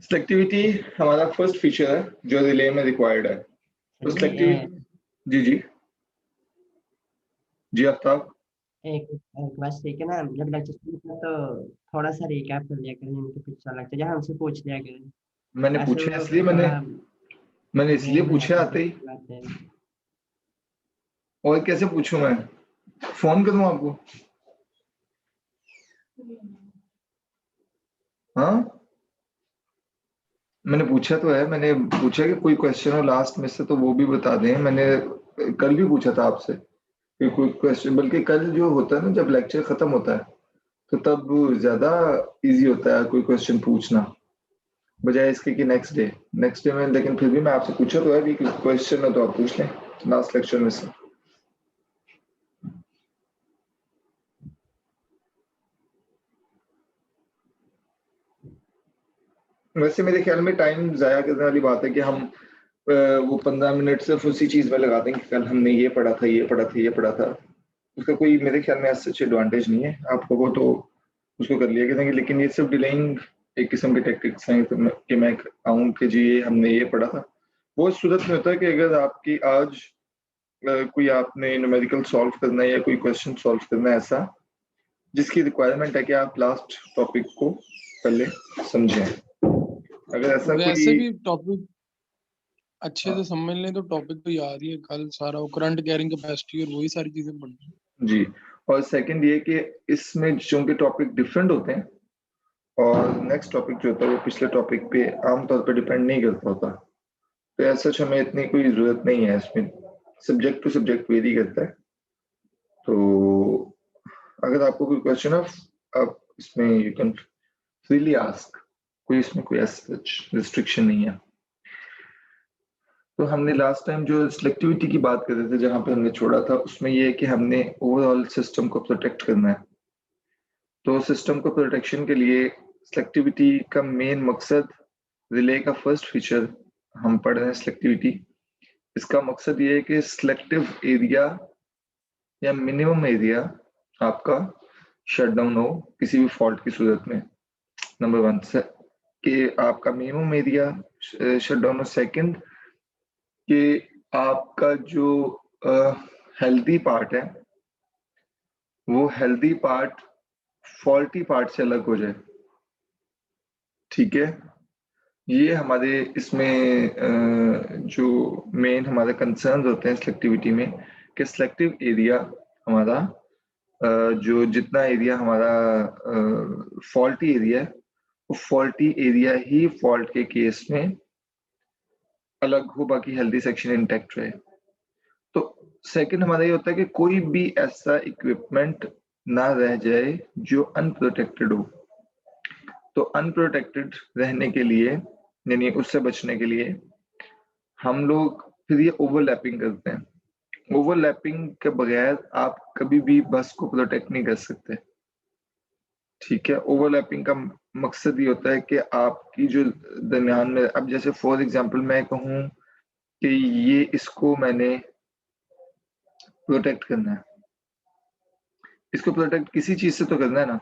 Selectivity हमारा first feature है जो रिले में रिक्वायर्ड है। तो सिलेक्टिविटी, जी जी जी आफ्ताब। एक एक बस ठीक है ना, जब लेक्चर शुरू किया तो थोड़ा सा रिकैप कर लिया करें इनके पिछला लेक्चर, जहाँ हमसे पूछ लिया करें। मैंने ऐसे पूछे वो इसलिए थोड़ा मैंने इसलिए मेन में पूछे रहता है आते ही। बात है। और कैसे पूछूं मैं? फोन करूं आपको? हाँ, मैंने पूछा तो है, मैंने पूछा कि कोई क्वेश्चन हो लास्ट में से तो वो भी बता दें। मैंने कल भी पूछा था आपसे कि कोई क्वेश्चन, बल्कि कल जो होता है ना जब लेक्चर खत्म होता है तो तब ज्यादा इजी होता है कोई क्वेश्चन पूछना, बजाय इसके कि नेक्स्ट डे में। लेकिन फिर भी मैं आपसे पूछा तो है कि क्वेश्चन है तो आप पूछ लें लास्ट लेक्चर में से। वैसे मेरे ख्याल में टाइम जाया करने वाली बात है कि हम वो 15 मिनट सिर्फ उसी चीज में लगा दें कि कल हमने ये पढ़ा था, ये पढ़ा था, ये पढ़ा था। उसका कोई मेरे ख्याल में सच एडवांटेज नहीं है। आप कहो तो उसको कर लिया करेंगे, लेकिन ये सिर्फ डिलेइंग एक किस्म के टेक्टिक्स हैं कि मैं आऊं कि जी ये हमने ये पढ़ा था। वो इस सूरत में होता है कि अगर आपकी आज कोई आपने न्यूमेरिकल सॉल्व करना है या कोई क्वेश्चन सॉल्व करना है ऐसा जिसकी रिक्वायरमेंट है कि आप लास्ट टॉपिक को पहले समझें, अगर ऐसा वैसे कोई। भी टॉपिक अच्छे से समझ लें तो टॉपिक तो याद ही है, कल सारा वो करंट कैरिंग कैपेसिटी और वही सारी चीजें पढ़नी। जी, और सेकंड ये कि इसमें चूंकि टॉपिक डिफरेंट होते हैं और नेक्स्ट टॉपिक जो होता है वो पिछले टॉपिक पे आमतौर पर डिपेंड नहीं करता होता, तो ऐसा हमें इतनी कोई जरूरत नहीं है इसमें। सब्जेक्ट टू सब्जेक्ट वेरी करता है। तो अगर आपको कोई क्वेश्चन है आप इसमें यू कैन फ्रीली आस्क, कोई इसमें कोई रिस्ट्रिक्शन नहीं है। तो हमने लास्ट टाइम जो सिलेक्टिविटी की बात कर रहे थे जहां पे हमने छोड़ा था उसमें ये है कि हमने ओवरऑल सिस्टम को प्रोटेक्ट करना है। तो सिस्टम को प्रोटेक्शन के लिए सिलेक्टिविटी का मेन मकसद, रिले का फर्स्ट फीचर हम पढ़ रहे हैं सिलेक्टिविटी। इसका मकसद ये है कि सिलेक्टिव एरिया या मिनिमम एरिया आपका शट डाउन हो किसी भी फॉल्ट की सूरत में। नंबर वन से कि आपका मिनिमम एरिया शट डाउन हो। सेकंड कि आपका जो हेल्दी पार्ट है वो हेल्दी पार्ट फॉल्टी पार्ट से अलग हो जाए। ठीक है, ये हमारे इसमें जो मेन हमारे कंसर्न्स होते हैं सिलेक्टिविटी में कि सिलेक्टिव एरिया हमारा जो जितना एरिया हमारा फॉल्टी एरिया है वो फॉल्टी एरिया ही फॉल्ट के केस में अलग हो, बाकी हेल्दी सेक्शन इंटैक्ट रहे। तो सेकंड हमारा ये होता है कि कोई भी ऐसा इक्विपमेंट ना रह जाए जो अनप्रोटेक्टेड हो। तो अनप्रोटेक्टेड रहने के लिए यानी उससे बचने के लिए हम लोग फिर ये ओवरलैपिंग करते हैं। ओवरलैपिंग के बगैर आप कभी भी बस को प्रोटेक्ट नहीं कर सकते। ठीक है, ओवरलैपिंग का मकसद ये होता है कि आपकी जो दरमियान में, अब जैसे फॉर एग्जांपल मैं कहूँ कि ये इसको मैंने प्रोटेक्ट करना है, इसको प्रोटेक्ट किसी चीज से तो करना है ना,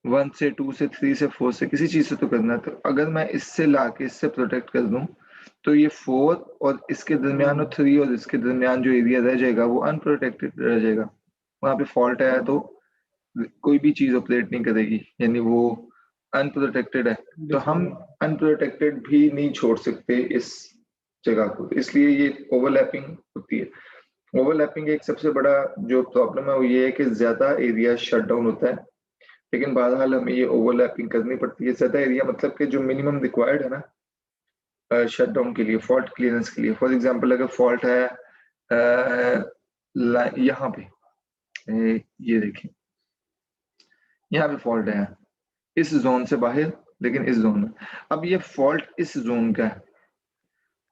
1 से 2 से 3 से 4 से किसी चीज से तो करना है। तो अगर मैं इससे लाके इससे प्रोटेक्ट कर दूं तो ये 4 और इसके दरमियान और 3 और इसके दरमियान जो एरिया रह जाएगा वो अनप्रोटेक्टेड रह जाएगा। वहां पे फॉल्ट आया तो कोई भी चीज ऑपरेट नहीं करेगी, यानी वो अनप्रोटेक्टेड है। तो हम अनप्रोटेक्टेड भी नहीं छोड़ सकते इस जगह को, इसलिए ये ओवरलैपिंग होती है। ओवरलैपिंग एक सबसे बड़ा जो प्रॉब्लम है वो ये है कि ज्यादा एरिया शट डाउन होता है, लेकिन बहरहाल हमें ये ओवरलैपिंग करनी पड़ती है। ज्यादा एरिया मतलब कि जो मिनिमम रिक्वायर्ड है ना शट डाउन के लिए, फॉल्ट क्लियरेंस के लिए। फॉर एग्जांपल अगर फॉल्ट है यहाँ पे, ये देखिए यहाँ पे फॉल्ट है इस जोन से बाहर, लेकिन इस जोन में। अब ये फॉल्ट इस जोन का है,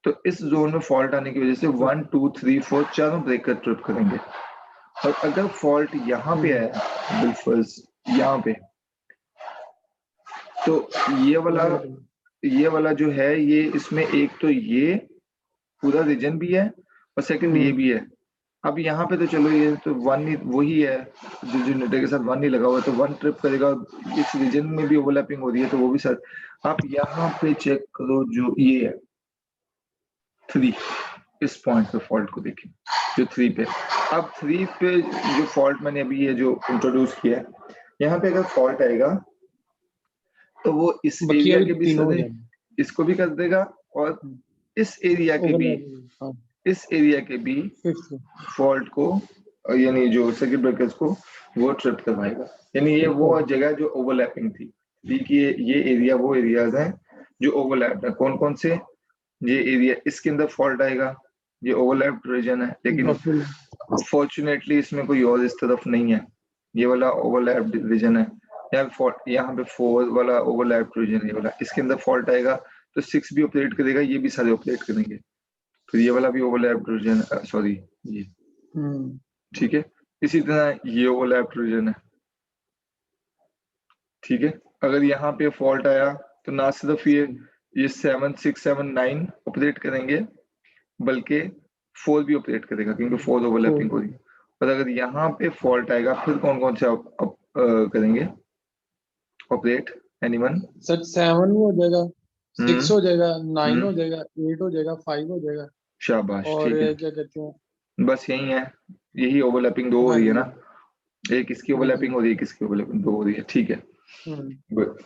तो इस जोन में फॉल्ट आने की वजह से 1 2 3 4 चारों ब्रेकर ट्रिप करेंगे। और अगर फॉल्ट यहाँ पे है बिल्कुल यहाँ पे, तो ये वाला जो है ये इसमें एक तो ये पूरा रीजन भी है और सेकंड ये भी है। अब यहाँ पे तो चलो ये तो वन ही वही है, जो जनरेटर के साथ वन ही लगा हुआ है तो वन ट्रिप करेगा, इस रीजन में भी ओवरलैपिंग हो रही है तो वो भी साथ। आप यहाँ पे चेक करो जो ये है 3, इस पॉइंट पे फॉल्ट को देखिए जो 3 पे। अब 3 पे जो फॉल्ट मैंने अभी ये जो इंट्रोड्यूस किया है, यहाँ पे अगर फॉल्ट आएगा तो वो इस बकिया एरिया भी के भी तीनों हो सारे जाएंगे। इसको भी कर देगा और इस एरिया के भी, ओवरलैपिंग, हाँ इस एरिया के भी फिफ्थ। फॉल्ट को यानी जो सर्किट ब्रेकर्स को वो ट्रिप करवाएगा। यानी ये वो जगह जो ओवरलैपिंग थी, देखिए ये एरिया वो एरियाज हैं जो ओवरलैप है। कौन कौन से? ये एरिया, इसके अंदर फॉल्ट आएगा, ये ओवरलैप्ड रीजन है, लेकिन फॉर्चुनेटली इसमें कोई और इस तरफ नहीं है, ये वाला ओवरलैप्ड रीजन है। यहाँ पे 4 वाला ओवरलैप्ड रीजन, ये वाला, इसके अंदर फॉल्ट आएगा तो 6 भी ऑपरेट करेगा, ये भी सारे ऑपरेट करेंगे, फिर ये वाला भी ओवरलैप्ड रीजन, सॉरी ये, ठीक है। इसी तरह ये ओवरलैप्ड रीजन है, ठीक है। अगर यहाँ पे फॉल्ट आया तो ना सिर्फ ये 7, 6, 7, 9 ऑपरेट करेंगे, बल्कि 4 भी ऑपरेट करेगा क्योंकि 4 ओवरलैपिंग हो रही है। और अगर यहाँ पे फॉल्ट आएगा फिर कौन कौन से करेंगे ऑपरेट? एनीवन? सर 7 हो जाएगा, 6 हो जाएगा, 9 हो हम्म, जाएगा, 8 हो जाएगा, 5 हो जाएगा, शाबाश, और ठीक है। क्या कहते हैं, बस यही है, यही ओवरलैपिंग 2 हो हाँ रही है जी, ना, एक इसकी हाँ जी, ओवरलैपिंग हो रही है, किसकी ओवरलैपिंग 2 हो रही है, ठीक है। हम्म, गुड।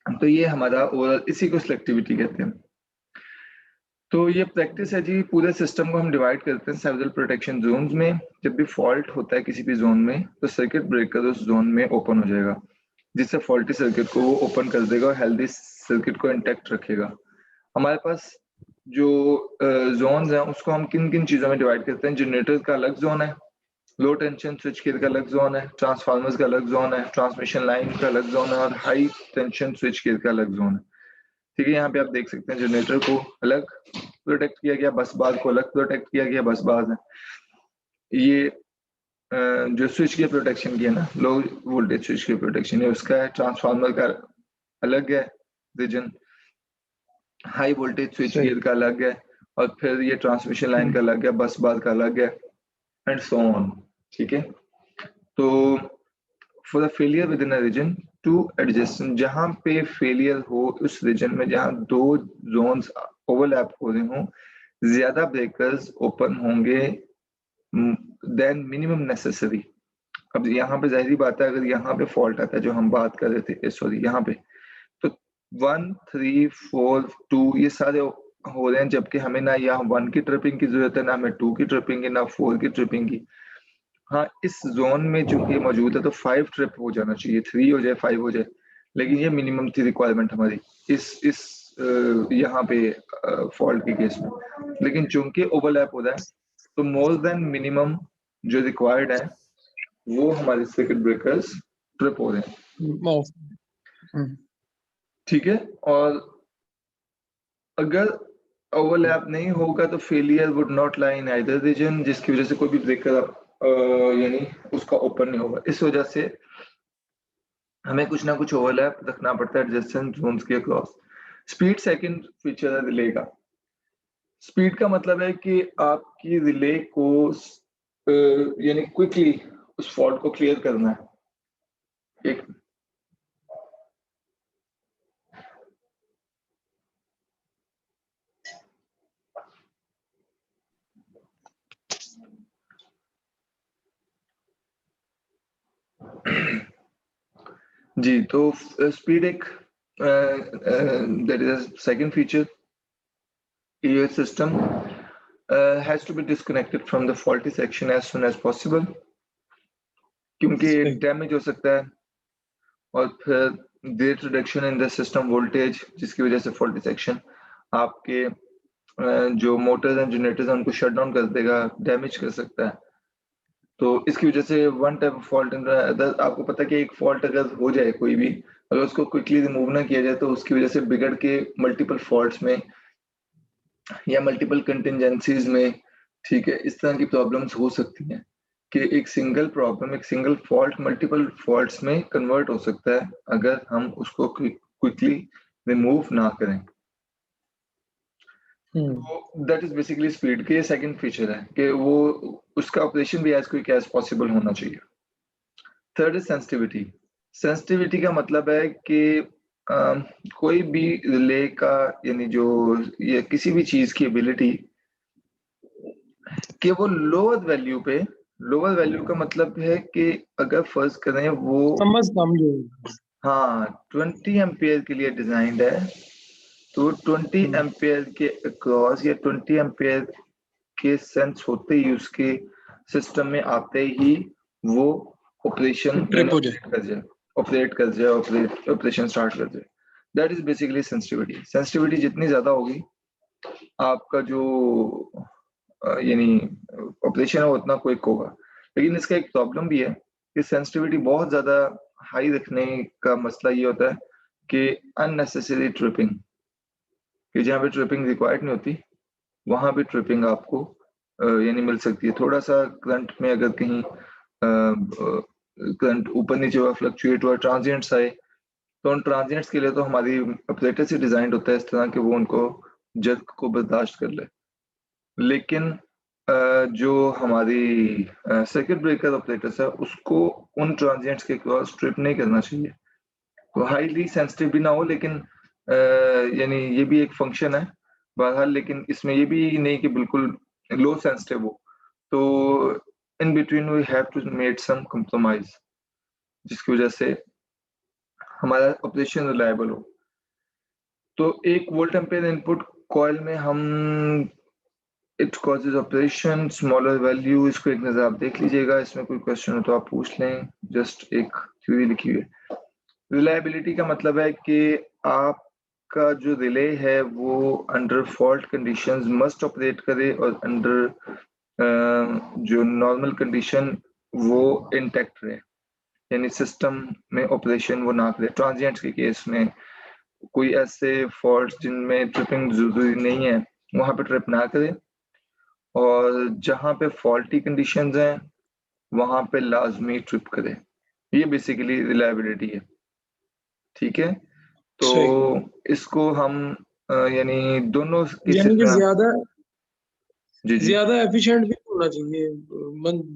तो ये हमारा ओवरऑल, इसी को सिलेक्टिविटी कहते हैं। तो ये प्रैक्टिस है जी, पूरे सिस्टम को हम डिवाइड करते हैं सेवरल प्रोटेक्शन जोन्स में। जब भी फॉल्ट होता है किसी भी जोन में तो सर्किट ब्रेकर उस जोन में ओपन हो जाएगा, जिससे फॉल्टी सर्किट को वो ओपन कर देगा और हेल्दी सर्किट को इंटैक्ट रखेगा। हमारे पास जो जोन्स हैं उसको हम किन किन चीजों में डिवाइड करते हैं? जनरेटर का अलग जोन है, लो टेंशन स्विच केयर का अलग जोन है, ट्रांसफार्मर्स का अलग जोन है, ट्रांसमिशन लाइन का अलग जोन है और हाई टेंशन स्विच केयर का अलग जोन है, ठीक है। यहाँ पे आप देख सकते हैं जनरेटर को अलग प्रोटेक्ट किया गया, बस बार को अलग प्रोटेक्ट किया गया, बस बार है। ये जो स्विच की प्रोटेक्शन की है ना, लो वोल्टेज स्विच की प्रोटेक्शन है उसका है, ट्रांसफार्मर का अलग है region, high voltage switch gear का अलग है, और फिर ये ट्रांसमिशन लाइन का अलग है, बस बार का अलग है, एंड सो ऑन, ठीक है। तो for the failure within a region to adjust, जहां पे फेलियर हो उस रीजन में जहां 2 जोन्स ओवरलैप हो रहे हो, ज्यादा ब्रेकर्स ओपन होंगे देन मिनिमम नेसेसरी। अब यहाँ पे जाहिर बात है, अगर यहाँ पे फॉल्ट आता है जो हम बात कर रहे थे, सॉरी यहाँ पे, तो 1, 3, 4, 2 ये सारे हो रहे हैं, जबकि हमें ना यहाँ 1 की ट्रिपिंग की जरूरत है, ना हमें 2 की ट्रिपिंग की, ना 4 की ट्रिपिंग की। हाँ, इस जोन में चूंकि मौजूद है तो 5 ट्रिप हो जाना चाहिए, 3 हो जाए, 5 हो जाए, लेकिन ये मिनिमम थी रिक्वायरमेंट हमारी इस यहाँ पे फॉल्ट के केस में। लेकिन चूंकि ओवरलैप हो रहा है तो मोर देन मिनिमम जो रिक्वायर्ड है वो हमारे सर्किट ब्रेकर्स ट्रिप हो रहे हैं, ठीक है। और अगर ओवरलैप नहीं होगा तो failure would not lie in either region, जिसकी वजह से कोई भी ब्रेकर यानी उसका ओपन नहीं होगा। इस वजह से हमें कुछ ना कुछ ओवरलैप रखना पड़ता है एडजेसेंट जोन्स के अक्रॉस। स्पीड सेकंड फीचर है रिले का। स्पीड का मतलब है कि आपकी रिले को यानी क्विकली उस फॉल्ट को क्लियर करना है। एक जी, तो स्पीड एक that is second feature. Your system has to be disconnected from the faulty section as soon as possible, क्योंकि डैमेज हो सकता है, और फिर rate reduction in the system voltage, जिसकी वजह से फॉल्टी सेक्शन आपके जो मोटर्स एंड जनरेटर्स हैं उनको शट डाउन कर देगा, डैमेज कर सकता है। तो इसकी वजह से one type of fault in the, आपको पता है कि एक फॉल्ट अगर हो जाए कोई भी, अगर उसको क्विकली रिमूव ना किया जाए तो उसकी वजह से बिगड़ के मल्टीपल फॉल्ट्स में या मल्टीपल कंटिजेंसीज में, ठीक है, इस तरह की प्रॉब्लम्स हो सकती हैं कि एक सिंगल प्रॉब्लम, एक सिंगल फॉल्ट मल्टीपल फॉल्ट्स में कन्वर्ट हो सकता है अगर हम उसको क्विकली रिमूव ना करें। दैट इज बेसिकली स्पीड के सेकंड फीचर है कि वो उसका ऑपरेशन भी एज क्विक एज पॉसिबल होना चाहिए। Third is sensitivity. सेंसिटिविटी का मतलब है कि कोई भी रिले का यानी जो ये किसी भी चीज की एबिलिटी कि वो लोअर वैल्यू का मतलब है कि अगर फर्ज करें वो समझ समझो हाँ 20 एम्पियर के लिए डिजाइंड है, तो 20 एम्पियर के अक्रॉस या 20 एम्पियर के सेंस होते ही उसके सिस्टम में आते ही वो ऑपरेशन ट्रिप हो जाए, ऑपरेशन स्टार्ट कर जाए। That is basically sensitivity. Sensitivity जितनी ज्यादा होगी आपका जो यानी ऑपरेशन है वो उतना क्विक होगा। लेकिन इसका एक प्रॉब्लम भी है कि सेंसिटिविटी बहुत ज्यादा हाई रखने का मसला ये होता है कि अननेसेसरी ट्रिपिंग, कि जहाँ पे ट्रिपिंग रिक्वायर्ड नहीं होती वहां पे ट्रिपिंग आपको यानी मिल सकती है। थोड़ा सा करंट में अगर कहीं करंट ऊपर नीचे हुआ, फ्लक्चुएट हुआ, ट्रांजिएंट्स आए, तो उन ट्रांजिएंट्स के लिए तो हमारी ऑपरेटर से डिजाइन होता है इस तरह कि वो उनको जर्क को बर्दाश्त कर ले। लेकिन जो हमारी सर्किट ब्रेकर ऑपरेटर्स है उसको उन ट्रांजिएंट्स के क्रॉस ट्रिप नहीं करना चाहिए। तो हाईली सेंसिटिव भी ना हो, लेकिन यानी ये भी एक फंक्शन है बहरहाल, लेकिन इसमें ये भी नहीं कि बिल्कुल लो सेंसिटिव हो। तो in between we have to made some compromise जिसकी वजह से हमारा ऑपरेशन रिलायबल हो। तो 1 वोल्ट एम्पियर इनपुट कॉइल में हम it causes operation smaller value, इसको एक नजर आप देख लीजिएगा, इसमें कोई क्वेश्चन हो तो आप पूछ लें, जस्ट एक थ्योरी लिखी हुई है। रिलायबिलिटी का मतलब है कि आपका जो रिले है वो under fault conditions must operate करे और अंडर जो नॉर्मल कंडीशन वो इंटैक्ट रहे, यानी सिस्टम में ऑपरेशन वो ना करे। ट्रांजिएंट्स के केस में कोई ऐसे फॉल्ट्स जिनमें ट्रिपिंग जरूरी नहीं है वहां पे ट्रिप ना करे, और जहां पे फॉल्टी कंडीशंस हैं वहां पे लाजमी ट्रिप करे। ये बेसिकली रिलायबिलिटी है, ठीक है। तो इसको हम यानी दोनों केसेस यानी कि में ज्यादा एफिशिएंट भी होना चाहिए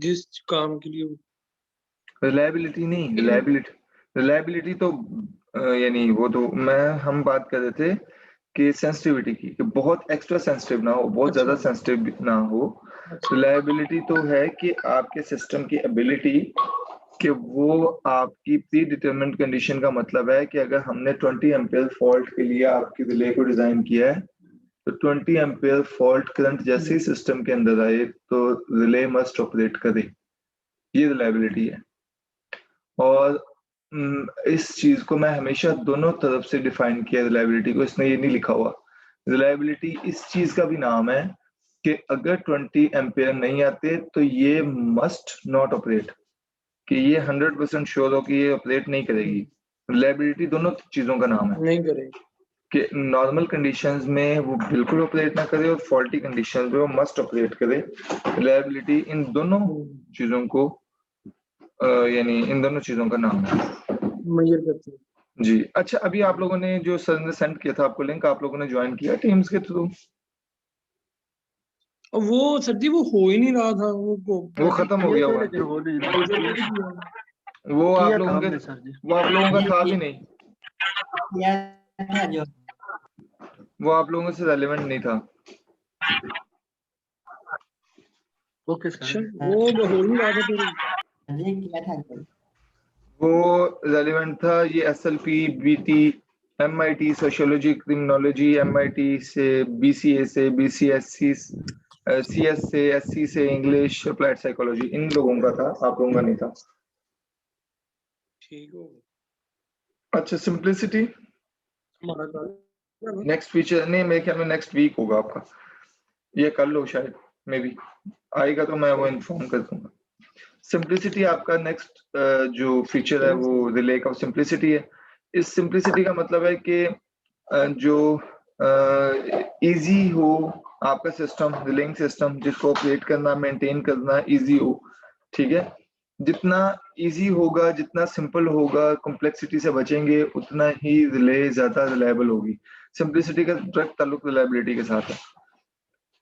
जिस काम के लिए। रिलायबिलिटी नहीं, रिलायबिलिटी तो यानी वो तो हम बात कर रहे थे कि सेंसिटिविटी की, कि बहुत एक्स्ट्रा सेंसिटिव ना हो, बहुत ज्यादा सेंसिटिव ना हो। रिलायबिलिटी तो है कि आपके सिस्टम की एबिलिटी कि वो आपकी प्री डिटरमिनेंट कंडीशन का मतलब है कि अगर हमने 20 एम्पियर फॉल्ट के लिए आपकी रिले को डिजाइन किया है तो 20 एम्पियर फॉल्ट करंट जैसे ही सिस्टम के अंदर आए तो रिले मस्ट ऑपरेट करे। ये रिलायबिलिटी है। और इस चीज को मैं हमेशा दोनों तरफ से डिफाइन किया रिलायबिलिटी को, इसने ये नहीं लिखा हुआ। रिलायबिलिटी इस चीज का भी नाम है कि अगर 20 एम्पियर नहीं आते तो ये मस्ट नॉट ऑपरेट, कि ये 100% श्योर हो कि ये ऑपरेट नहीं करेगी। रिलायबिलिटी दोनों चीजों का नाम है, नहीं करेगी कि नॉर्मल कंडीशंस में वो बिल्कुल ऑपरेट ना करे और फॉल्टी कंडीशंस में वो मस्ट ऑपरेट करे। रिलायबिलिटी इन दोनों चीजों को यानी इन दोनों चीजों का नाम है, मेजर करते हैं। जी। अच्छा, अभी आप लोगों ने जो सर ने सेंड किया था आपको लिंक, आप लोगों ने ज्वाइन किया टीम्स के थ्रू? वो सर जी वो हो ही नहीं रहा था, वो खत्म हो गया होगा, वो आप लोगों के वो आप लोगों का था भी नहीं, जो वो आप लोगों से रेलेवेंट नहीं था। ओके सर, वो हो नहीं रहा था किया था वो रेलेवेंट था ये SLP, BT, MIT sociology criminology, MIT से BCA से, BCSC, CS से, SC से इंग्लिश, अप्लाइड साइकोलॉजी, इन लोगों का था, आप लोगों का नहीं था। ठीक हो। अच्छा, सिंप्लिसिटी नेक्स्ट फीचर नहीं, मेरे ख्याल में नेक्स्ट वीक होगा आपका, ये कर लो शायद, मे बी आएगा तो मैं वो इन्फॉर्म कर दूंगा। सिंप्लिसिटी आपका नेक्स्ट जो फीचर है वो रिले का सिंप्लिसिटी है। इस सिंप्लिसिटी का मतलब है कि जो इजी हो आपका सिस्टम, रिलेइंग सिस्टम जिसको ऑपरेट करना, मेंटेन करना इजी हो, ठीक है। जितना इजी होगा, जितना सिंपल होगा, कॉम्प्लेक्सिटी से बचेंगे, उतना ही रिले ज्यादा रिलायबल होगी। सिंप्लिसिटी का डायरेक्ट ताल्लुक रिलायबिलिटी के साथ है।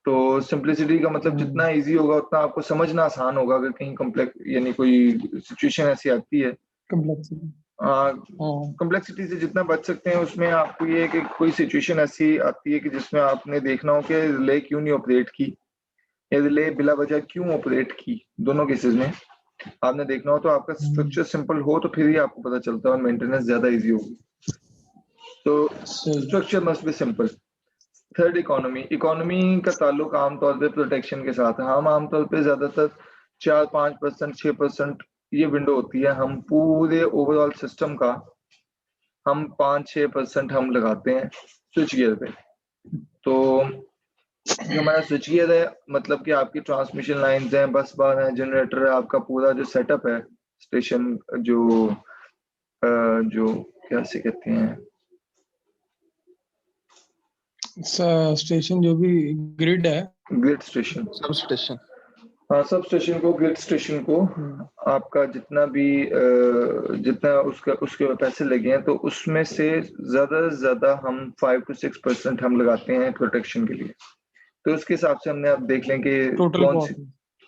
तो सिंप्लिसिटी का मतलब जितना इजी होगा उतना आपको समझना आसान होगा। अगर कहीं कॉम्प्लेक्स यानी कोई सिचुएशन ऐसी आती है, कम्प्लेक्सिटी। कॉम्प्लेक्सिटी से जितना बच सकते हैं उसमें आपको ये है कि कोई सिचुएशन ऐसी आती है कि जिसमें आपने देखना हो कि रिले क्यों नहीं ऑपरेट की या रिले बिला वजह क्यों ऑपरेट की। दोनों केसेस में आपने देखना हो तो आपका स्ट्रक्चर सिंपल हो तो फिर ही आपको पता चलता है और मेंटेनेंस ज्यादा इजी होगी। तो structure must be simple. Third, economy. Economy का ताल्लुक आमतौर पे प्रोटेक्शन के साथ है। हम आमतौर पे ज्यादातर 4-5%, 6% ये विंडो होती है। हम पूरे ओवरऑल सिस्टम का हम 5-6% हम लगाते हैं स्विच गियर पे। तो जो हमारा स्विच गियर है मतलब कि आपकी ट्रांसमिशन लाइंस हैं, बस बार है, जनरेटर है, आपका पूरा जो सेटअप है स्टेशन जो क्या से कहते हैं स्टेशन जो भी ग्रिड है, ग्रिड स्टेशन, सब स्टेशन। हाँ सब स्टेशन को, ग्रिड स्टेशन को आपका जितना भी जितना उसके पैसे लगे हैं तो उसमें से ज्यादा हम 5 to 6% हम लगाते हैं प्रोटेक्शन के लिए। तो उसके हिसाब से हमने अब देख लें कि टोटल कौन सी,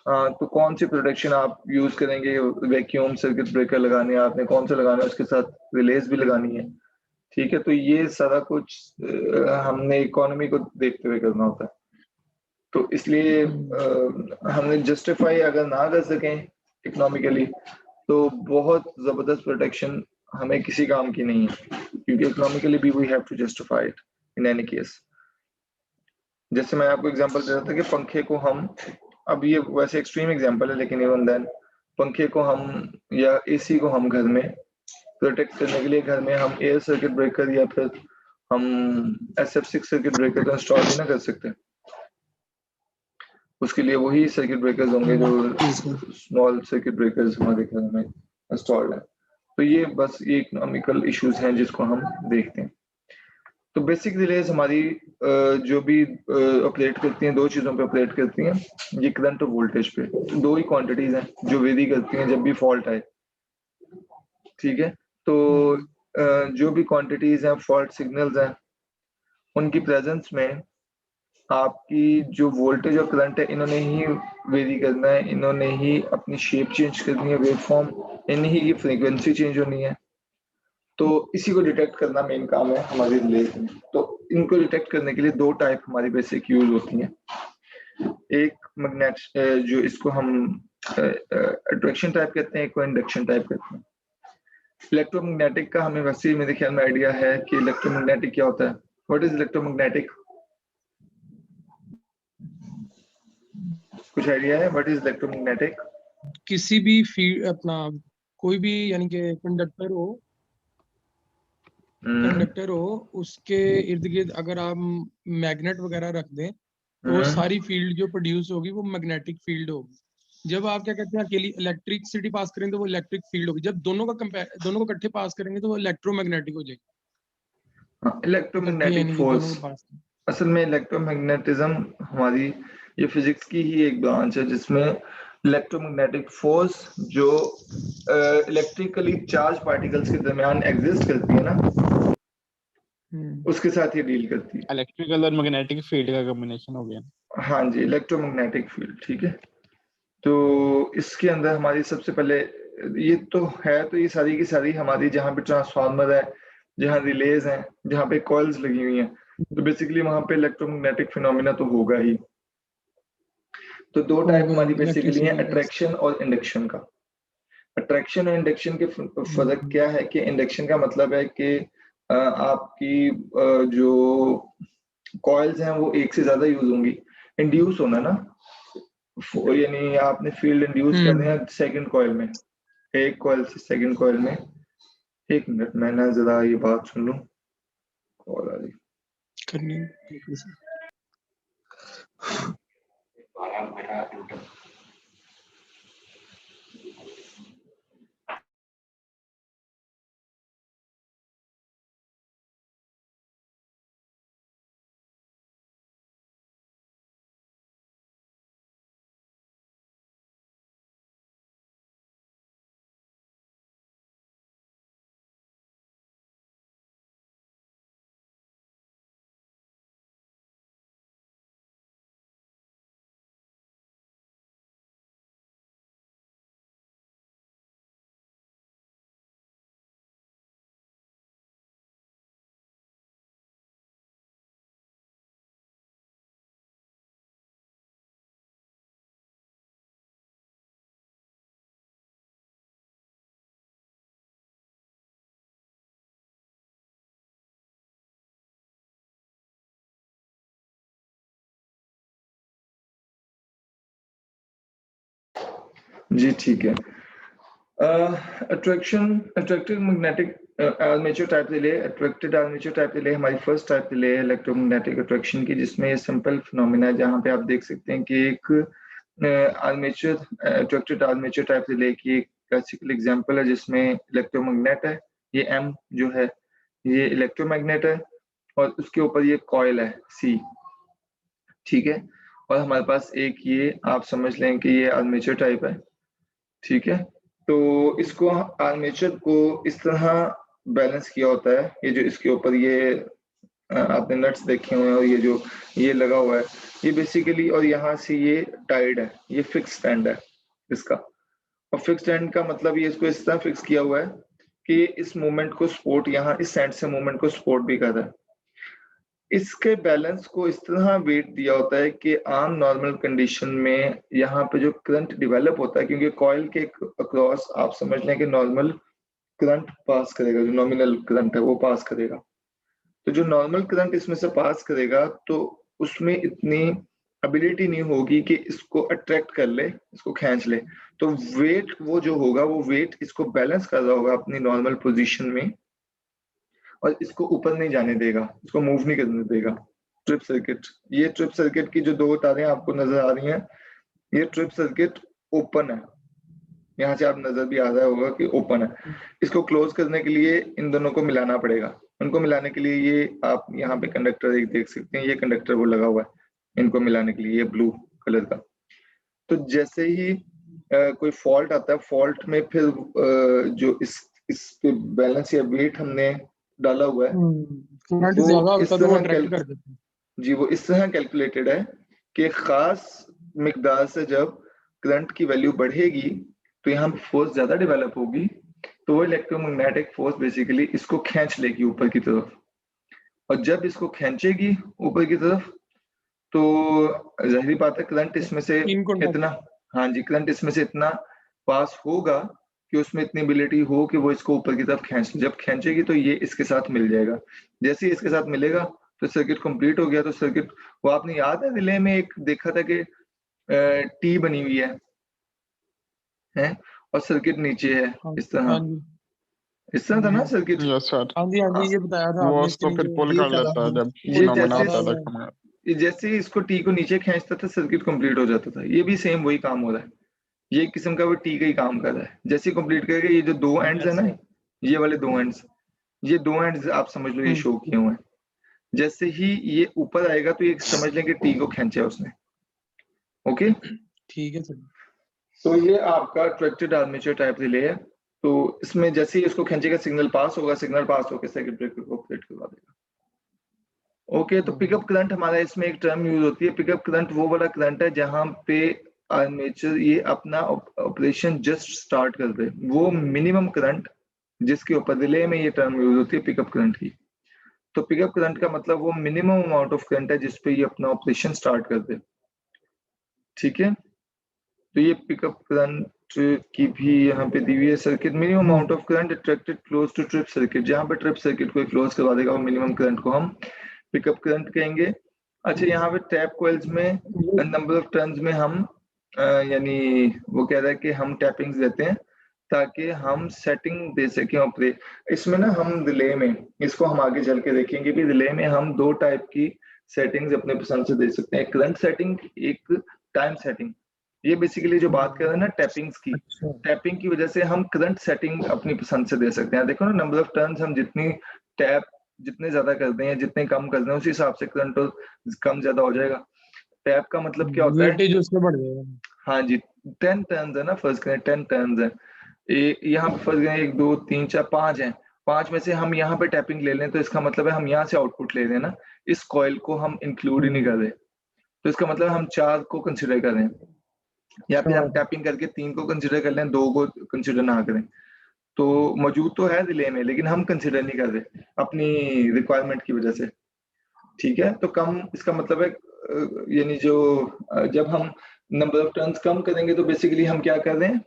हाँ तो कौन सी प्रोटेक्शन आप यूज करेंगे। वैक्यूम सर्किट ब्रेकर लगाने हैं आपने, कौन से लगाने हैं, उसके साथ रिलेज भी लगानी है। ठीक है, तो ये सारा कुछ हमने इकोनॉमी को देखते हुए करना होता है। तो इसलिए हमने जस्टिफाई अगर ना कर सकें इकोनॉमिकली तो बहुत जबरदस्त प्रोटेक्शन हमें किसी काम की नहीं है, क्योंकि इकोनॉमिकली भी we have to justify it in any case. जैसे मैं आपको एग्जांपल दे रहा था कि पंखे को हम, अब ये वैसे एक्सट्रीम एग्जांपल है लेकिन इवन देन पंखे को हम या एसी को हम घर में प्रोटेक्ट करने के लिए घर में हम एयर सर्किट ब्रेकर या फिर हम SF6 सर्किट ब्रेकर तो इंस्टॉल नहीं ना कर सकते। उसके लिए वही सर्किट ब्रेकर्स होंगे जो स्मॉल सर्किट ब्रेकर्स हमारे घर में इंस्टॉल्ड है। तो ये बस ये इकोनॉमिकल इश्यूज हैं जिसको हम देखते हैं। तो बेसिक रिलेज हमारी जो भी ऑपरेट करती हैं, दो चीजों पे ऑपरेट करती हैं, ये करंट और वोल्टेज पे। दो ही क्वांटिटीज हैं जो वेरी करती हैं जब भी फॉल्ट आए। ठीक है, तो जो भी क्वांटिटीज हैं, फॉल्ट सिग्नल्स हैं, उनकी प्रेजेंस में आपकी जो वोल्टेज और करंट है इन्होंने ही वेरी करना है, इन्होंने ही अपनी शेप चेंज करनी है, वेव फॉर्म, इन्हीं की फ्रीक्वेंसी चेंज होनी है। तो इसी को डिटेक्ट करना मेन काम है हमारे रिलेज में। तो इनको डिटेक्ट करने के लिए दो टाइप हमारी बेसिक यूज होती हैं। एक मैग्नेट जो इसको हम अट्रैक्शन टाइप कहते हैं, एक को इंडक्शन टाइप कहते हैं। इलेक्ट्रोमैग्नेटिक का हमें वैसे मेरे ख्याल में आइडिया है कि इलेक्ट्रोमैग्नेटिक क्या होता है। What is electromagnetic? कुछ आइडिया है व्हाट इज इलेक्ट्रोमैग्नेटिक? किसी भी फील्ड अपना कोई भी यानी कि कंडक्टर हो उसके इर्द गिर्द अगर आप मैग्नेट वगैरह रख दें तो वो सारी फील्ड जो प्रोड्यूस होगी वो मैग्नेटिक फील्ड होगी। जब आप क्या कहते हैं अकेली इलेक्ट्रिसिटी पास करेंगे तो वो इलेक्ट्रिक फील्ड होगी। जब दोनों को इकट्ठे पास करेंगे तो वो इलेक्ट्रोमैग्नेटिक हो जाएगी। इलेक्ट्रोमैग्नेटिक फोर्स, असल में इलेक्ट्रोमैग्नेटिज्म हमारी ये फिजिक्स की ही एक ब्रांच है जिसमें इलेक्ट्रोमैग्नेटिक फोर्स जो इलेक्ट्रिकली चार्ज पार्टिकल्स के दरमियान एग्जिस्ट करती है ना, उसके साथ ही डील करती है। इलेक्ट्रिकल और मैग्नेटिक फील्ड का कॉम्बिनेशन हो गया। हाँ जी, इलेक्ट्रोमैग्नेटिक फील्ड। ठीक है, तो इसके अंदर हमारी सबसे पहले ये तो है, तो ये सारी की सारी हमारी जहाँ पे ट्रांसफार्मर है, जहाँ रिलेज हैं, जहाँ पे कॉइल्स लगी हुई हैं, तो बेसिकली वहां पे इलेक्ट्रोमैग्नेटिक फिनोमिना तो होगा ही। तो दो टाइप हमारी बेसिकली हैं, अट्रैक्शन और इंडक्शन का। अट्रैक्शन और इंडक्शन के फर्क क्या है कि इंडक्शन का मतलब है कि आपकी जो कॉइल्स हैं वो एक से ज्यादा यूज होंगी। इंड्यूस होना ना, यानी आपने फील्ड इंड्यूस करने हैं सेकंड कॉइल में, एक कॉइल से सेकंड कॉइल में। एक मिनट मैं ना जरा ये बात सुन लूं, कॉल आ रही करनी। जी ठीक है। Attractive magnetic armature type relay, attracted armature type relay हमारी फर्स्ट टाइप रिले है इलेक्ट्रोमैग्नेटिक अट्रैक्शन की, जिसमें ये सिंपल फिनोमेना है जहाँ पे आप देख सकते हैं कि एक अट्रैक्टेड आर्मेचर टाइप रिले की एक क्लासिकल एग्जांपल है जिसमें इलेक्ट्रोमैग्नेट है, ये एम जो है ये इलेक्ट्रोमैग्नेट है और उसके ऊपर ये कॉइल है सी, ठीक है। और हमारे पास एक ये आप समझ लें कि ये आर्मेचर टाइप है, ठीक है। तो इसको आर्मेचर को इस तरह बैलेंस किया होता है, ये जो इसके ऊपर ये आपने नट्स देखे हुए हैं और ये जो ये लगा हुआ है ये बेसिकली, और यहाँ से ये टाइड है, ये फिक्स स्टैंड है इसका। और फिक्स स्टैंड का मतलब ये इसको इस तरह फिक्स किया हुआ है कि इस मूवमेंट को सपोर्ट, यहाँ इस साइड से मूवमेंट को सपोर्ट भी कर रहा है। इसके बैलेंस को इस तरह वेट दिया होता है कि आम नॉर्मल कंडीशन में यहाँ पे जो करंट डेवलप होता है, क्योंकि कॉइल के अक्रॉस आप समझ लें कि नॉर्मल करंट पास करेगा, जो नॉमिनल करंट है वो पास करेगा। तो जो नॉर्मल करंट इसमें से पास करेगा तो उसमें इतनी एबिलिटी नहीं होगी कि इसको अट्रैक्ट कर ले, इसको खींच ले। तो वेट वो जो होगा वो वेट इसको बैलेंस कर रहा होगा अपनी नॉर्मल पोजीशन में और इसको ऊपर नहीं जाने देगा, इसको मूव नहीं करने देगा। ट्रिप सर्किट, ये ट्रिप सर्किट की जो दो तारें आपको नजर आ रही हैं, ये ट्रिप सर्किट ओपन है, यहाँ से आप नजर भी आ रहा होगा कि ओपन है। इसको क्लोज करने के लिए इन दोनों को मिलाना पड़ेगा। उनको मिलाने के लिए ये आप यहाँ पे कंडक्टर एक देख सकते हैं, ये कंडक्टर वो लगा हुआ है इनको मिलाने के लिए, ये ब्लू कलर का। तो जैसे ही कोई फॉल्ट आता है, फॉल्ट में फिर जो इस पे बैलेंस या वेट हमने डाला हुआ है करंट ज्यादा होता है तो वो अट्रैक्ट कर देता है। जी वो इस तरह कैलकुलेटेड है कि एक खास मिकदार से जब करंट की वैल्यू बढ़ेगी तो यहाँ फोर्स ज्यादा डेवलप होगी, तो वो इलेक्ट्रोमैग्नेटिक फोर्स बेसिकली इसको खींच लेगी ऊपर की तरफ। और जब इसको खींचेगी ऊपर की तरफ तो जाहिर बात है करंट इसमें से इतना, हाँ जी, करंट इसमें से इतना पास होगा कि उसमें इतनी एबिलिटी हो कि वो इसको ऊपर की तरफ खींच, जब खींचेगी तो ये इसके साथ मिल जाएगा। जैसे ही इसके साथ मिलेगा तो सर्किट कंप्लीट हो गया। तो सर्किट वो आपने याद है रिले में एक देखा था कि टी बनी हुई है और सर्किट नीचे है इस तरह, इस तरह था ना सर्किट। यस सर, हाँ जी ये बताया था वो आपने उसको फिर जो पुल ये कर करा लेता है जब ये फिनोमेना जैसे आता है। जैसे ही इसको टी को नीचे खींचता था सर्किट कंप्लीट हो जाता था। ये भी सेम वही काम हो रहा है, ये एक किस्म का वो टी का ही काम कर रहा है। जैसे ही कंप्लीट करेगा, ये जो दो एंड्स है ना, ये वाले दो एंड्स, ये दो एंड्स आप समझ लो ये शो किए हुए हैं। जैसे ही ये ऊपर आएगा तो ये समझ लें कि टी को खींचा उसने। ओके ठीक है सर। तो ये आपका अट्रैक्टेड आर्मेचर टाइप रिले है। तो इसमें जैसे ही इसको खींचेगा सिग्नल पास होगा, सिग्नल पास होकर सर्किट ब्रेकर को ऑपरेट करवा देगा। ओके तो पिकअप करंट हमारा इसमें एक टर्म यूज होती है। पिकअप करंट वो वाला करंट है जहां पे आर्मेचर ये अपना ऑपरेशन जस्ट स्टार्ट कर दे, वो मिनिमम करंट जिसके ऊपर रिले में ये टर्म यूज होती है पिकअप करंट की। तो पिकअप करंट का मतलब वो मिनिमम अमाउंट ऑफ करंट है जिसपे ये अपना ऑपरेशन स्टार्ट कर दे, ठीक है। तो ये पिकअप करंट की भी यहाँ पे दी हुई है circuit. Minimum amount of current attracted close to trip circuit, जहाँ पे ट्रिप सर्किट को क्लोज करवा देगा वो मिनिमम करंट को हम पिकअप करंट कहेंगे। अच्छा यहाँ पे टैप कॉइल्स में नंबर ऑफ टर्न्स में हम यानी वो कह रहा है कि हम टैपिंग्स देते हैं ताकि हम सेटिंग दे सकें ऑपरेट। इसमें ना हम रिले में, इसको हम आगे चल के देखेंगे कि रिले में हम दो टाइप की सेटिंग्स अपने पसंद से दे सकते हैं, करंट सेटिंग, एक टाइम सेटिंग। ये बेसिकली जो बात कर रहे हैं ना टैपिंग्स की, टैपिंग की वजह से हम करंट सेटिंग अपनी पसंद से दे सकते हैं। देखो ना नंबर ऑफ टर्न्स हम जितनी टैप जितने ज्यादा करते हैं जितने कम करते हैं उसी हिसाब से करंट कम ज्यादा हो जाएगा। टैप का मतलब क्या होता है, वेटेज उससे बढ़ जाएगा। हाँ जी 10 टर्न्स है ना, फर्स्ट करें 10 टर्न्स है, यहाँ पे फर्स्ट करें 1 2 3 4 5 है, 5 में से हम यहाँ पे टैपिंग ले लें तो इसका मतलब है हम यहाँ से आउटपुट ले रहे हैं ना, इस कॉइल को हम इंक्लूड ही नहीं कर रहे। तो इसका मतलब हम 4 को कंसिडर कर रहे हैं, या फिर हम टैपिंग करके 3 को कंसिडर कर लें, 2 को कंसिडर ना करें। तो मौजूद तो है रिले में लेकिन हम कंसिडर नहीं कर रहे अपनी रिक्वायरमेंट की वजह से, ठीक है। तो कम इसका मतलब है यानी जो जब हम नंबर ऑफ टर्न्स कम करेंगे तो बेसिकली हम क्या कर रहे हैं,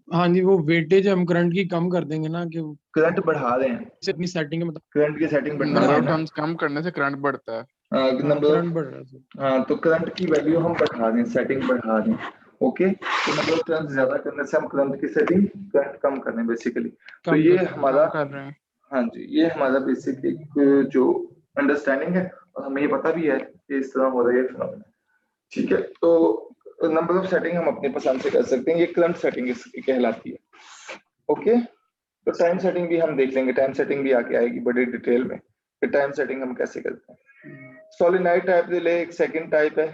हाँ जी वो वेटेज हम करंट की कम कर देंगे ना, कि करंट बढ़ा रहे हैं, अपनी सेटिंग के मतलब करंट की सेटिंग बढ़ा नंबर रहे ऑफ हैं। टर्न्स कम करने से करंट बढ़ता है। नंबर करंट बढ़ रहा है। हाँ तो करंट की वैल्यू हम बढ़ा रहे हैं, सेटिंग बढ़ा रहे हैं। ओके, तो मतलब करंट ज्यादा करने से हम करंट की सेटिंग करंट कम करने बेसिकली। तो कम ये कर हमारा, कर रहे हैं। हाँ जी, ये हमारा बेसिक एक जो अंडरस्टैंडिंग है और हमें ये पता भी है कि इस तरह हो रहा है फिनोमेना। ठीक है, तो नंबर ऑफ सेटिंग हम अपनी पसंद से कर सकते हैं, ये करंट सेटिंग इसकी कहलाती है। ओके, तो टाइम सेटिंग भी हम देख लेंगे, टाइम सेटिंग भी आके आएगी बड़ी डिटेल में कि टाइम सेटिंग हम कैसे करते हैं। सोलेनॉइड टाइप रिले एक सेकंड टाइप है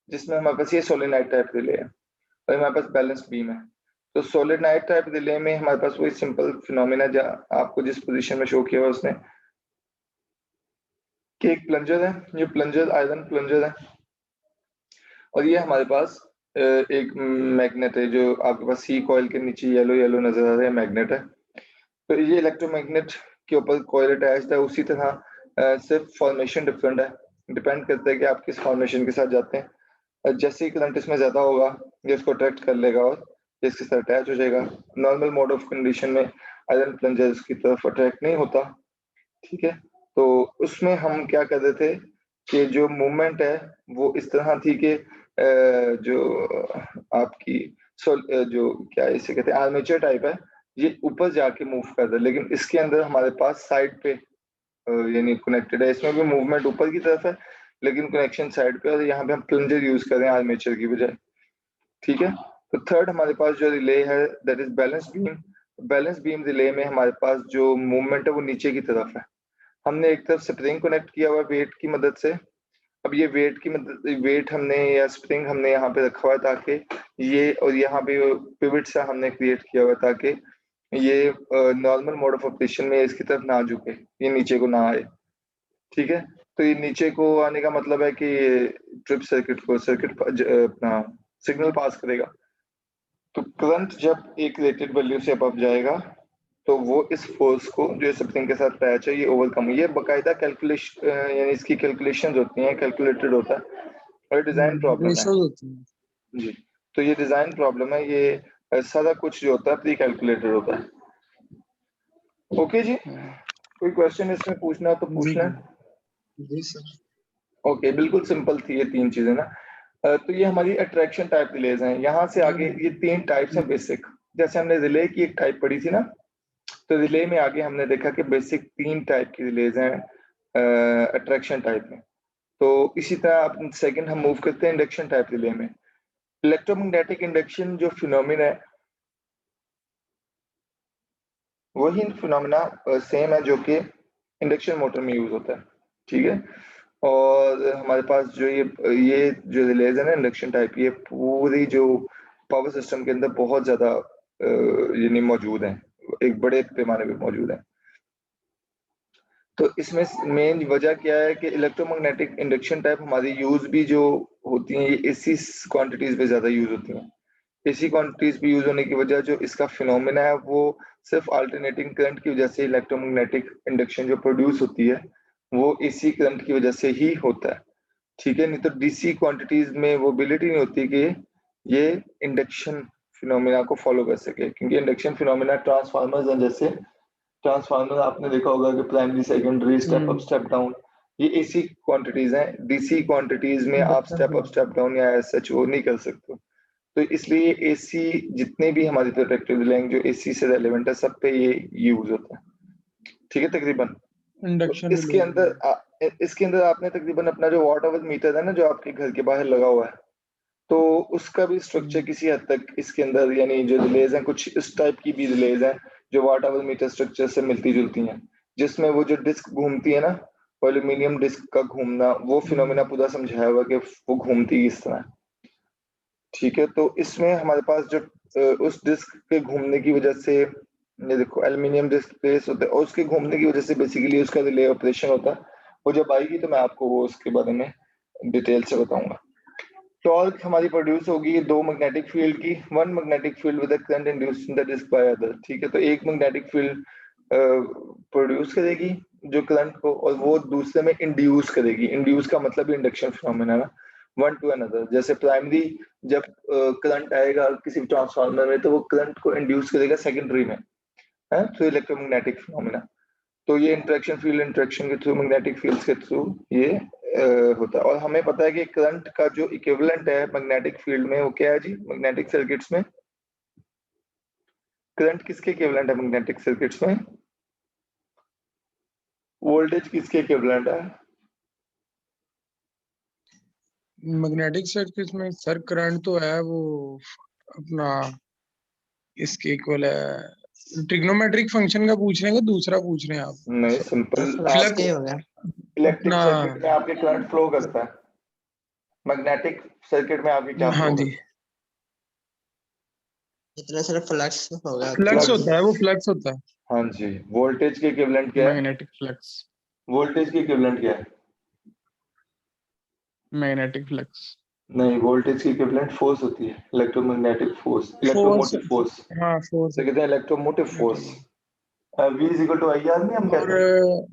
जिसमें हमारे पास ये सोलेनॉइड टाइप रिले है और हमारे पास बैलेंस बीम है। तो सोलेनॉइड टाइप रिले में हमारे पास वही सिंपल फिनोमेना जो आपको जिस पोजीशन में शो किया हुआ उसने, कि एक प्लंजर है, ये प्लंजर आयरन प्लंजर है और ये हमारे पास एक मैग्नेट है जो आपके पास सी कॉइल के नीचे येलो येलो नजर आ रहा है, मैग्नेट है। तो ये इलेक्ट्रोमैग्नेट के ऊपर कॉइल अटैच्ड है। उसी तरह सिर्फ फॉर्मेशन डिफरेंट है, डिपेंड करता है कि आप किस फॉर्मेशन के साथ जाते हैं। जैसे ही करंट इसमें ज्यादा होगा ये इसको अट्रैक्ट कर लेगा और ये इसके साथ अटैच हो जाएगा। नॉर्मल मोड ऑफ कंडीशन में आयरन प्लंजर की तरफ अट्रैक्ट नहीं होता। ठीक है, तो उसमें हम क्या कर रहे थे कि जो मूवमेंट है वो इस तरह थी कि जो आपकी जो क्या इसे कहते हैं आर्मेचर टाइप है, ये ऊपर जाके मूव कर रहा है, लेकिन इसके अंदर हमारे पास साइड पे यानी कनेक्टेड है। इसमें भी मूवमेंट ऊपर की तरफ है लेकिन कनेक्शन साइड पे, और यहाँ पे हम प्लंजर यूज कर रहे हैं आर्मेचर की बजाय। ठीक है, तो थर्ड हमारे पास जो रिले है that is balance beam. Balance beam relay में हमारे पास जो मूवमेंट है वो नीचे की तरफ है। हमने एक तरफ स्प्रिंग कनेक्ट किया हुआ वेट की मदद से। अब ये वेट की मदद, वेट हमने या स्प्रिंग हमने यहाँ पे रखा हुआ है ताकि ये, और यहाँ पे पिवट सा हमने क्रिएट किया हुआ है ताकि ये नॉर्मल मोड ऑफ ऑपरेशन में इसकी तरफ ना झुके, ये नीचे को ना आए। ठीक है, तो ये नीचे को आने का मतलब है कि ट्रिप सर्किट को अपना सिग्नल पास करेगा। तो करंट जब एक रेटेड वैल्यू से अब जाएगा तो वो इस फोर्स को जो स्प्रिंग के साथ अटैच है ये ओवरकम, ये बकायदा कैलकुलेशन यानी इसकी कैलकुलेशंस होती हैं, कैलकुलेटेड होता है और डिजाइन प्रॉब्लम है रेशोज होती है। जी। तो ये डिजाइन प्रॉब्लम है, ये सारा कुछ जो होता है प्री कैलकुलेटेड होता है। ओके जी, कोई क्वेश्चन इसमें पूछना हो तो जी पूछना। जी सर। ओके, बिल्कुल सिंपल थी ये तीन चीजें ना। तो ये हमारी अट्रैक्शन टाइप रिलेज हैं। यहाँ से आगे ये तीन टाइप्स हैं बेसिक। जैसे हमने रिले की एक टाइप पढ़ी थी ना, तो रिले में आगे हमने देखा कि बेसिक तीन टाइप की रिलेज हैं अट्रैक्शन टाइप में। तो इसी तरह आप सेकंड हम मूव करते हैं इंडक्शन टाइप रिले में। इलेक्ट्रोमैग्नेटिक इंडक्शन जो फिनोमिना है वही फिनोमिना सेम है जो कि इंडक्शन मोटर में यूज होता है। ठीक है, और हमारे पास जो ये जो रिलेज है ना इंडक्शन टाइप, ये पूरी जो पावर सिस्टम के अंदर बहुत ज्यादा यानी मौजूद है, एक बड़े पैमाने पे मौजूद है। तो इसमें मेन वजह क्या है कि इलेक्ट्रोमैग्नेटिक इंडक्शन टाइप हमारी यूज भी जो होती है ये एसी क्वांटिटीज पे ज्यादा यूज होती हैं। एसी क्वांटिटीज पे यूज होने की वजह जो इसका फिनोमिना है वो सिर्फ अल्टरनेटिंग करंट की वजह से इलेक्ट्रोमैग्नेटिक इंडक्शन जो प्रोड्यूस होती है वो एसी करंट की वजह से ही होता है। ठीक है, नहीं तो डीसी क्वांटिटीज में वो एबिलिटी नहीं होती कि ये इंडक्शन फिनोमिना को फॉलो कर सके, क्योंकि इंडक्शन फिनोमिना ट्रांसफार्मर्स हैं, जैसे ट्रांसफार्मर आपने देखा होगा कि primary secondary step up step down, ये एसी क्वांटिटीज हैं। डीसी क्वांटिटीज में आप स्टेप अप स्टेप डाउन या एज वो नहीं कर सकते। तो इसलिए एसी जितने भी हमारी प्रोटेक्टिव रिलेंग जो एसी से रेलेवेंट है सब पे ये यूज होता है। ठीक है, तकरीबन इंडक्शन इसके अंदर आपने तकरीबन अपना जो वॉट आवर मीटर है ना जो आपके घर के बाहर लगा हुआ है, तो उसका भी स्ट्रक्चर किसी हद तक इसके अंदर, यानी जो रिलेज हैं कुछ इस टाइप की भी रिलेज हैं जो वाट आवर मीटर स्ट्रक्चर से मिलती जुलती हैं, जिसमें वो जो डिस्क घूमती है ना, एल्यूमिनियम डिस्क का घूमना, वो फिनोमिना पूरा समझाया हुआ कि वो घूमती किस तरह। ठीक है, तो इसमें हमारे पास जो उस डिस्क के घूमने की वजह से, ये देखो एल्यूमिनियम डिस्क प्लेस होता है और उसके घूमने की वजह से बेसिकली उसका रिले ऑपरेशन होता है। वो जब आएगी तो मैं आपको वो उसके बारे में डिटेल से बताऊंगा। टॉर्क हमारी प्रोड्यूस होगी दो मैग्नेटिक फील्ड की, one magnetic field with current induced in the disc by other. ठीक है, तो एक मैग्नेटिक फील्ड प्रोड्यूस करेगी जो करंट को, और वो दूसरे में इंड्यूस करेगी। इंड्यूस का मतलब इंडक्शन फिनोमेना ना, वन टू अनदर। जैसे प्राइमरी जब करंट आएगा किसी ट्रांसफार्मर में तो वो करंट को इंड्यूस करेगा सेकेंडरी में है थ्रू इलेक्ट्रोमैग्नेटिक फिनोमेना। तो ये इंटरेक्शन फील्ड इंटरेक्शन के थ्रू मैग्नेटिक फील्ड्स के थ्रू ये होता है। और हमें पता है कि करंट का जो इक्विवेलेंट है मैग्नेटिक फील्ड में वो क्या है जी, मैग्नेटिक सर्किट्स में करंट किसके इक्विवेलेंट है मैग्नेटिक सर्किट्स में? वोल्टेज किसके इक्विवेलेंट है? मैग्नेटिक सर्किट में सर करंट तो है वो अपना इसके इक्वल है। ट्रिग्नोमेट्रिक फंक्शन का पूछ रहे हैं कि दूसरा पूछ रहे हैं आप? नहीं, सिंपल फ्लक्स के हो गया। इलेक्ट्रिक अपना सर्किट में आपके करंट फ्लो करता है, मैग्नेटिक सर्किट में आपके क्या हाँ फ्लो जी, करता है? इतना सारा फ्लक्स हो गया। फ्लक्स होता है, वो फ्लक्स होता है। हाँ जी। वोल्टेज के इक्विवेलेंट क्या है? Magnetic flux. वोल्टेज के इक्विवेलेंट क्या है? Magnetic flux. नहीं, वोल्टेज की इक्विवेलेंट फोर्स होती है, electromagnetic force, force, electromotive force. हाँ फोर्स तो कहते हैं इलेक्ट्रोमोटिव फोर्स। ठीक V is equal to I R नहीं हम है। और कहते हैं?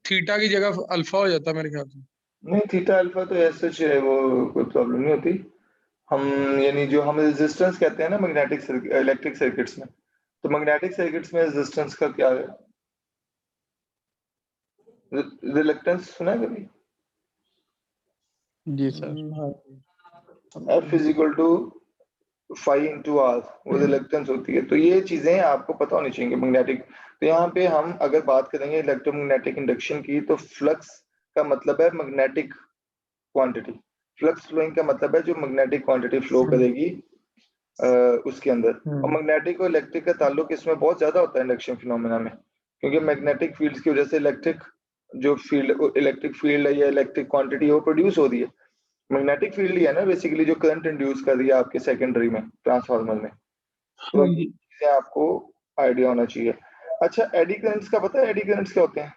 थीटा की जगह अल्फा हो जाता है मेरे ख्याल से। नहीं, थीटा अल्फा तो ऐसा है, वो कोई प्रॉब्लम नहीं होती। हम यानी जो हम रेजिस्टेंस कहते हैं ना मैग्नेटिक इलेक्ट्रिक सर्किट्स में, तो मैग्नेटिक सर्किट्स में रेजिस्टेंस का क्या है? रिलक्टेंस सुना है कभी? जी सर। हाँ F is equal to phi into R, वो रिलक्टेंस होती है। तो ये चीजें आपको पता होनी चाहिए मैग्नेटिक। तो यहाँ पे हम अगर बात करेंगे इलेक्ट्रोमैग्नेटिक इंडक्शन की, तो फ्लक्स का मतलब है मैग्नेटिक क्वांटिटी। फ्लक्स फ्लोइंग का मतलब है जो मैग्नेटिक क्वांटिटी फ्लो करेगी उसके अंदर। और मैग्नेटिक और इलेक्ट्रिक का ताल्लुक इसमें बहुत ज्यादा होता है इंडक्शन फिनोमेना में, क्योंकि मैग्नेटिक फील्ड्स की वजह से इलेक्ट्रिक जो फील्ड इलेक्ट्रिक फील्ड है या इलेक्ट्रिक क्वांटिटी वो प्रोड्यूस हो रही है। मैग्नेटिक फील्ड ही है ना बेसिकली जो करंट इंड्यूस कर रही है आपके सेकेंडरी में, ट्रांसफार्मर में। तो हाँ ये जी। चीजें आपको आइडिया होना चाहिए। अच्छा, एडी करंट्स का पता है? एडी करंट्स क्या होते हैं?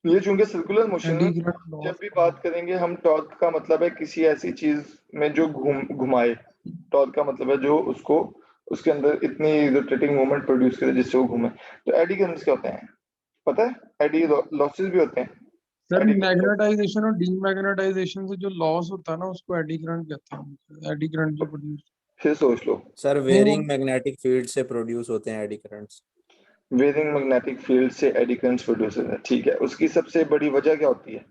ये चूंकि सर्कुलर मोशन है, एडी करंट जब लॉस। भी बात करेंगे हम टॉर्क का मतलब है किसी ऐसी चीज में जो घुमाए। टॉर्क का मतलब है जो उसको उसके अंदर इतनी रोटेटिंग मूवमेंट प्रोड्यूस करे जिससे वो घूमे। तो एडी करंट्स क्या होते हैं पता है? एडी लॉसेस भी होते हैं। सर एडी मैग्नेटाइजेशन और डीमैग्नेटाइजेशन से जो लॉस होता है ना उसको एडी करंट कहते हैं। एडी करंट जो प्रोड्यूस फिर सोच लो। सर वेरिंग मैग्नेटिक फील्ड से प्रोड्यूस होते हैं eddy currents. Varying magnetic field से एडी करंट्स प्रोड्यूस होते हैं, ठीक है। उसकी सबसे बड़ी वजह क्या होती है?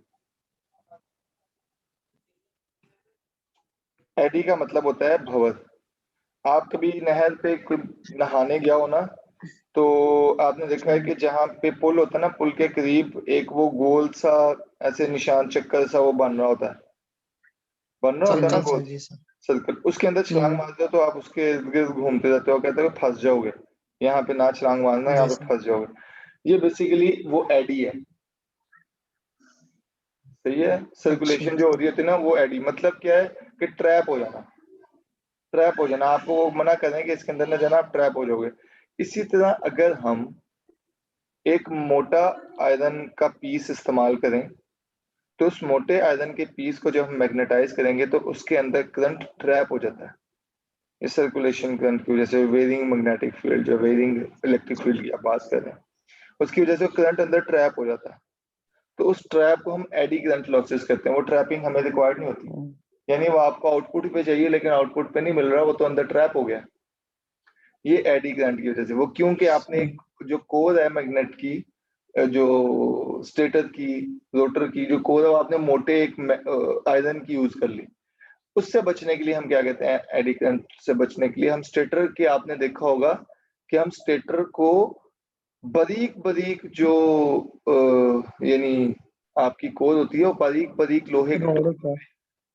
एडी का मतलब होता है भंवर। आप कभी नहर पे नहाने गया हो ना, तो आपने देखा है कि जहाँ पे पुल होता है ना, पुल के करीब एक वो गोल सा ऐसे निशान चक्कर सा वो बन रहा होता है, ना गोल सर्कल। उसके अंदर छलांग मारते हो तो आप उसके इर्द गिर्द घूमते रहते हो, कहते हो फंस जाओगे, यहाँ पे ना छलांग मारना, यहाँ पे फंस जाओगे। ये बेसिकली वो एडी है, सही है। सर्कुलेशन जो हो रही होती है ना वो एडी, मतलब क्या है कि ट्रैप हो जाना। ट्रैप हो जाना, आपको वो मना करें कि इसके अंदर न जाना, आप ट्रैप हो जाओगे। इसी तरह अगर हम एक मोटा आयरन का पीस इस्तेमाल करें, तो उस मोटे आयरन के पीस को जब हम मैग्नेटाइज करेंगे तो उसके अंदर करंट ट्रैप हो जाता है। इस सर्कुलेशन करंट की वजह से वेरिंग मैग्नेटिक फील्ड, जो वेरिंग इलेक्ट्रिक फील्ड की आप बात कर रहे हैं, उसकी वजह से करंट अंदर ट्रैप हो जाता है। तो उस ट्रैप को हम एडी करंट लॉसेस कहते हैं। वो ट्रैपिंग हमें रिक्वायर्ड नहीं होती, यानी वो आपको आउटपुट पे चाहिए लेकिन आउटपुट पे नहीं मिल रहा, वो तो अंदर ट्रैप हो गया। ये एडी करंट की वजह से। वो क्योंकि आपने जो कोर है मैग्नेट की, जो स्टेटर की, रोटर की जो कोर है, वो आपने मोटे एक आयरन की यूज कर ली। उससे बचने के लिए हम क्या कहते हैं? एडी करंट से बचने के लिए हम स्टेटर के, आपने देखा होगा कि हम स्टेटर को बारीक बारीक जो यानी आपकी कोर होती है वो बारीक बारीक लोहे के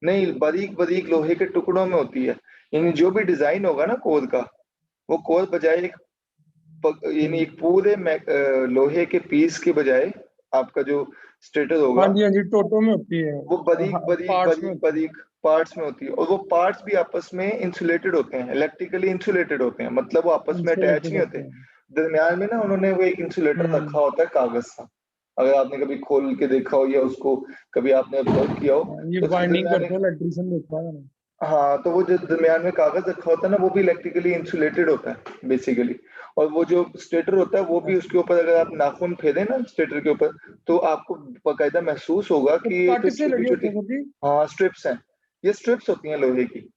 नहीं, बारीक बारीक लोहे के टुकड़ों में होती है। यानी जो भी डिजाइन होगा ना कोर का, वो कोर बजाय यानी एक पूरे लोहे के पीस के बजाय आपका जो स्टेटर होगा, हाँ जी टोटो में होती है, वो बारीक बारीक बारीक बारीक पार्ट्स में होती है। और वो पार्ट्स भी आपस में इंसुलेटेड होते हैं, इलेक्ट्रिकली इंसुलेटेड होते हैं, मतलब वो आपस में अटैच नहीं होते। दरमियान में ना उन्होंने वो एक इंसुलेटर रखा होता है कागज का, अगर आपने कभी खोल के देखा हो या उसको कभी आपने ऑब्जर्व किया हो। ये बाइंडिंग करते हैं, इलेक्ट्रिशियन देखा है मैंने। हाँ, तो वो जो दरमियान में कागज रखा होता है ना, वो भी इलेक्ट्रिकली इंसुलेटेड होता है बेसिकली। और वो जो स्टेटर होता है वो भी, उसके ऊपर अगर आप नाखून फेरे ना स्टेटर के ऊपर, तो आपको बाकायदा महसूस होगा कि ये तो छोटी छोटी, हाँ स्ट्रिप्स हैं, ये स्ट्रिप्स होती हैं लोहे की।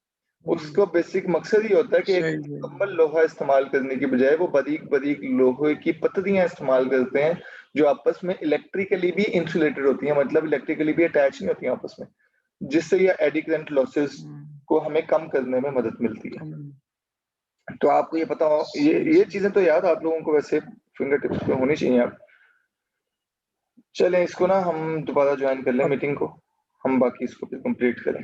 उसका बेसिक मकसद ये होता है कि एक सही है। मुकम्मल लोहा इस्तेमाल करने की बजाय वो बारीक बारीक लोहे की पत्तियां इस्तेमाल करते हैं जो आपस में इलेक्ट्रिकली भी इंसुलेटेड होती हैं, मतलब इलेक्ट्रिकली भी अटैच नहीं होती हैं आपस में, जिससे ये एडी करंट लॉसेस को हमें कम करने में मदद मिलती है। तो आपको ये पता हो, ये चीजें तो याद आप लोगों को वैसे फिंगर टिप्स पे होनी चाहिए। आप चलें इसको ना हम दोबारा ज्वाइन कर लें मीटिंग को, हम बाकी इसको फिर कंप्लीट करें।